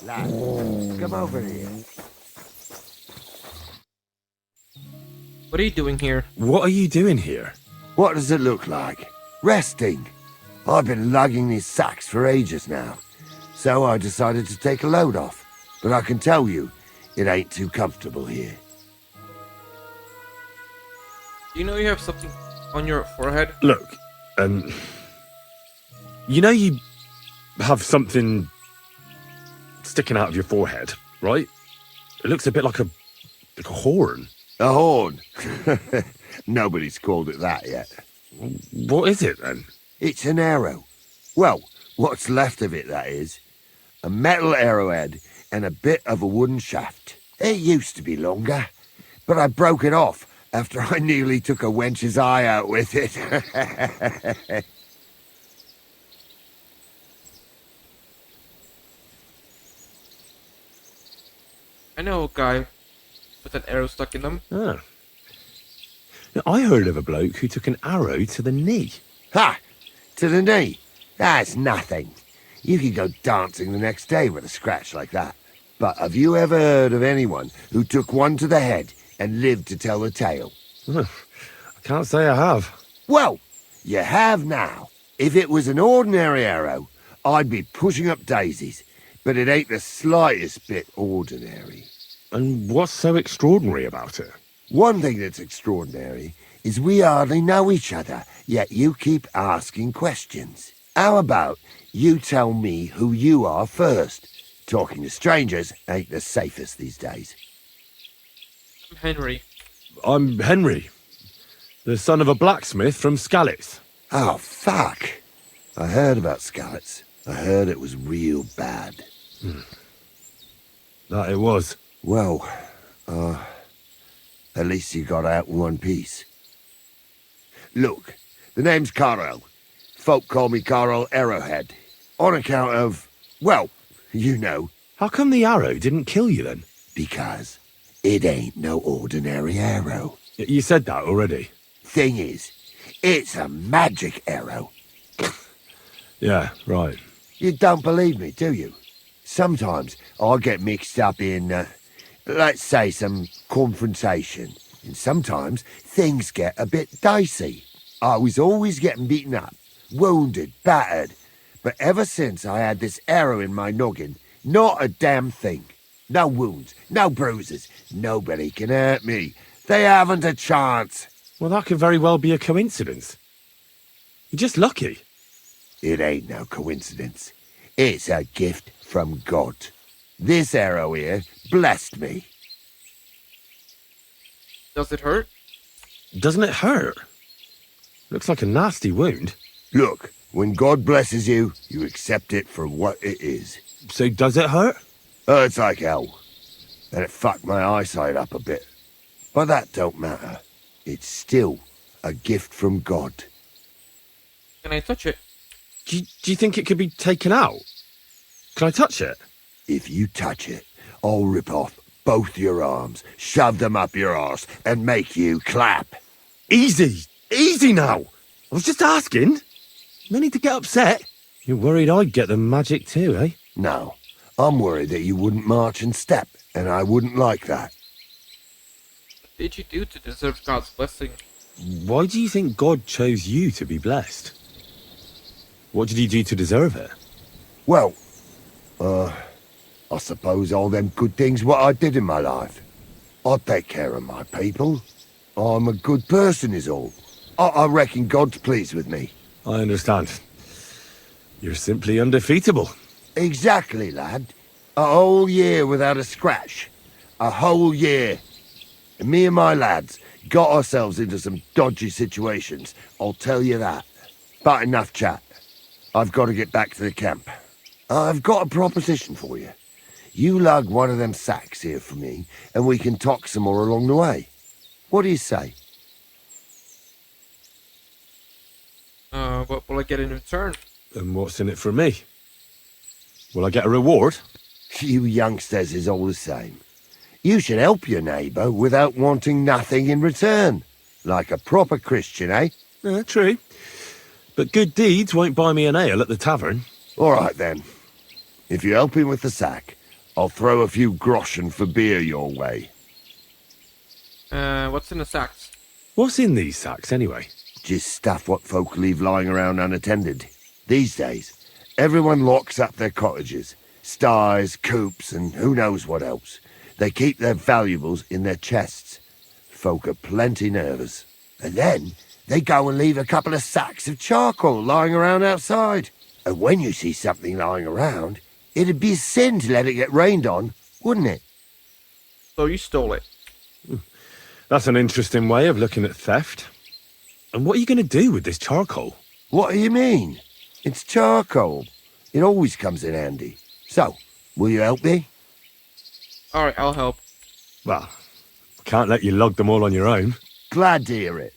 Lad, come over here. What are you doing here? What are you doing here? What does it look like? Resting. I've been lugging these sacks for ages now, so I decided to take a load off. But I can tell you, it ain't too comfortable here. Do you know you have something on your forehead? Look, you know you have something sticking out of your forehead, right? It looks a bit like a horn. A horn? Nobody's called it that yet. What is it, then? It's an arrow. Well, what's left of it, that is. A metal arrowhead and a bit of a wooden shaft. It used to be longer, but I broke it off after I nearly took a wench's eye out with it. I know a guy with an arrow stuck in them. Ah. Now, I heard of a bloke who took an arrow to the knee. Ha! To the knee? That's nothing. You could go dancing the next day with a scratch like that. But have you ever heard of anyone who took one to the head and lived to tell the tale? I can't say I have. Well, you have now. If it was an ordinary arrow, I'd be pushing up daisies. But it ain't the slightest bit ordinary. And what's so extraordinary about it? One thing that's extraordinary is we hardly know each other, yet you keep asking questions. How about you tell me who you are first? Talking to strangers ain't the safest these days. I'm Henry. I'm Henry, the son of a blacksmith from Skalitz. Oh, fuck. I heard about Skalitz. I heard it was real bad. That it was. Well, at least you got out in one piece. Look, the name's Carl. Folk call me Carl Arrowhead. On account of, well, you know. How come the arrow didn't kill you then? Because it ain't no ordinary arrow. You said that already. Thing is, it's a magic arrow. Yeah, right. You don't believe me, do you? Sometimes I get mixed up in, let's say, some confrontation. And sometimes things get a bit dicey. I was always getting beaten up, wounded, battered. But ever since I had this arrow in my noggin, not a damn thing. No wounds, no bruises. Nobody can hurt me. They haven't a chance. Well, that could very well be a coincidence. You're just lucky. It ain't no coincidence. It's a gift from God. This arrow here blessed me. Does it hurt? Doesn't it hurt? Looks like a nasty wound. Look, when God blesses you, you accept it for what it is. So does it hurt? Hurts like hell. And it fucked my eyesight up a bit. But that don't matter. It's still a gift from God. Can I touch it? Do you think it could be taken out? Can I touch it? If you touch it, I'll rip off both your arms, shove them up your arse, and make you clap. Easy! Easy now! I was just asking. No need to get upset. You're worried I'd get the magic too, eh? No, I'm worried that you wouldn't march and step, and I wouldn't like that. What did you do to deserve God's blessing? Why do you think God chose you to be blessed? What did you do to deserve it? Well, I suppose all them good things what I did in my life. I take care of my people. I'm a good person is all. I reckon God's pleased with me. I understand. You're simply undefeatable. Exactly, lad. A whole year without a scratch. A whole year. And me and my lads got ourselves into some dodgy situations, I'll tell you that. But enough chat. I've got to get back to the camp. I've got a proposition for you. You lug one of them sacks here for me, and we can talk some more along the way. What do you say? What will I get in return? And what's in it for me? Will I get a reward? You youngsters is all the same. You should help your neighbour without wanting nothing in return. Like a proper Christian, eh? True. But good deeds won't buy me an ale at the tavern. All right, then. If you help him with the sack, I'll throw a few groschen for beer your way. What's in the sacks? What's in these sacks, anyway? Just stuff what folk leave lying around unattended. These days, everyone locks up their cottages, sties, coops, and who knows what else. They keep their valuables in their chests. Folk are plenty nervous. And then they go and leave a couple of sacks of charcoal lying around outside. And when you see something lying around, it'd be a sin to let it get rained on, wouldn't it? So you stole it. That's an interesting way of looking at theft. And what are you going to do with this charcoal? What do you mean? It's charcoal. It always comes in handy. So, will you help me? Alright, I'll help. Well, can't let you lug them all on your own. Glad to hear it.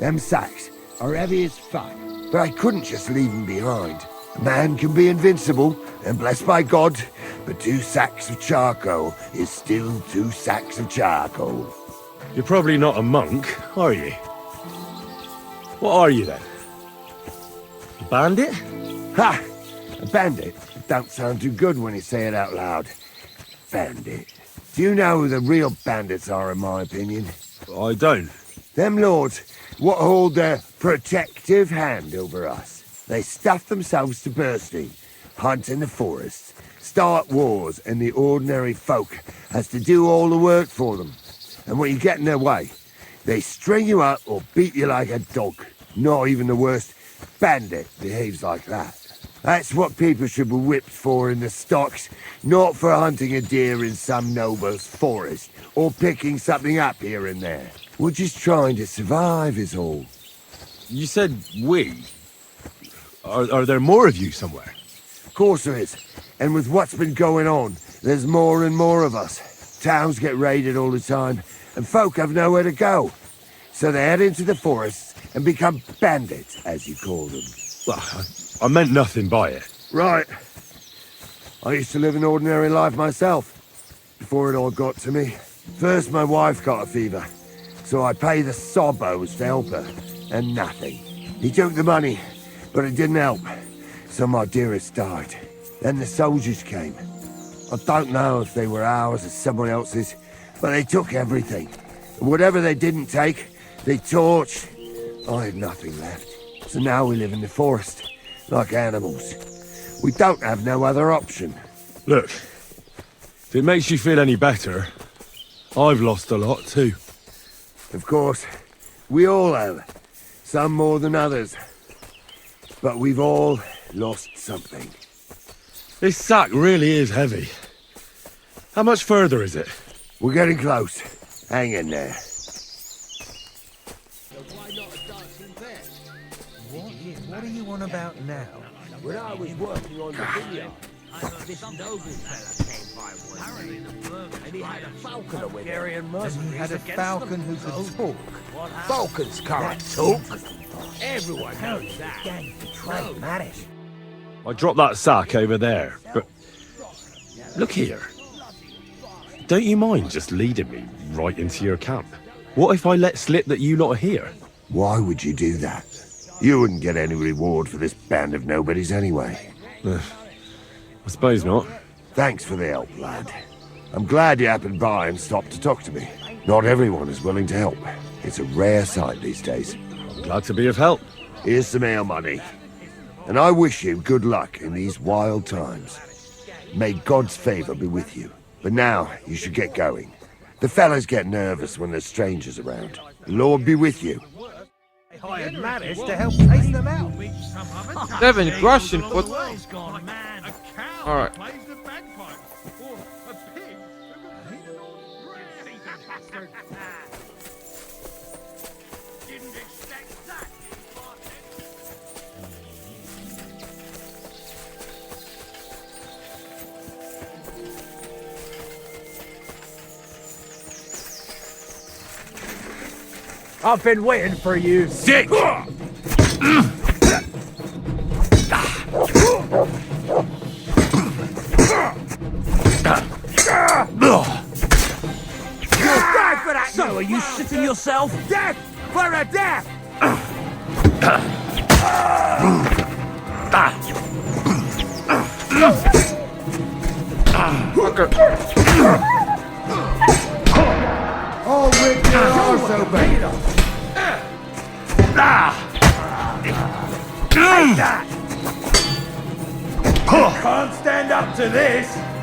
Them sacks are heavy as fuck, but I couldn't just leave them behind. A man can be invincible, and blessed by God, but 2 sacks of charcoal is still 2 sacks of charcoal. You're probably not a monk, are you? What are you, then? A bandit? Ha! A bandit? It don't sound too good when you say it out loud. Bandit. Do you know who the real bandits are, in my opinion? I don't. Them lords what hold their protective hand over us. They stuff themselves to bursting, hunt in the forests, start wars, and the ordinary folk has to do all the work for them. And when you get in their way, they string you up or beat you like a dog. Not even the worst bandit behaves like that. That's what people should be whipped for in the stocks, not for hunting a deer in some noble's forest, or picking something up here and there. We're just trying to survive is all. You said we. Are there more of you somewhere? Of course there is. And with what's been going on, there's more and more of us. Towns get raided all the time, and folk have nowhere to go. So they head into the forests and become bandits, as you call them. Well, I meant nothing by it. Right. I used to live an ordinary life myself, before it all got to me. First my wife got a fever, so I paid the sobbos to help her, and nothing. He took the money, but it didn't help, so my dearest died. Then the soldiers came. I don't know if they were ours or someone else's, but they took everything. And whatever they didn't take, they torched. I had nothing left, so now we live in the forest, like animals. We don't have no other option. Look, if it makes you feel any better, I've lost a lot too. Of course, we all have. Some more than others. But we've all lost something. This sack really is heavy. How much further is it? We're getting close. Hang in there. What are you on about now? When I was working on the vineyard, This noble fella came by one day, and he had a falconer with him. And he had a falcon who could talk. Falcons can't talk. Everyone knows that. Betrayed Marish. I dropped that sack over there, but... Look here. Don't you mind just leading me right into your camp? What if I let slip that you lot are here? why would you do that? You wouldn't get any reward for this band of nobodies anyway. I suppose not. Thanks for the help, lad. I'm glad you happened by and stopped to talk to me. Not everyone is willing to help. It's a rare sight these days. Glad to be of help. Here's some ale money. And I wish you good luck in these wild times. May God's favor be with you. But now, you should get going. The fellas get nervous when there's strangers around. The Lord be with you. They hired Marish to help chase them out. 7 groschen for... Alright. I've been waiting for you. Sick! Die for that! So are you shitting yourself? Death! For a death! I'll rip your arse open! Can't stand up to this!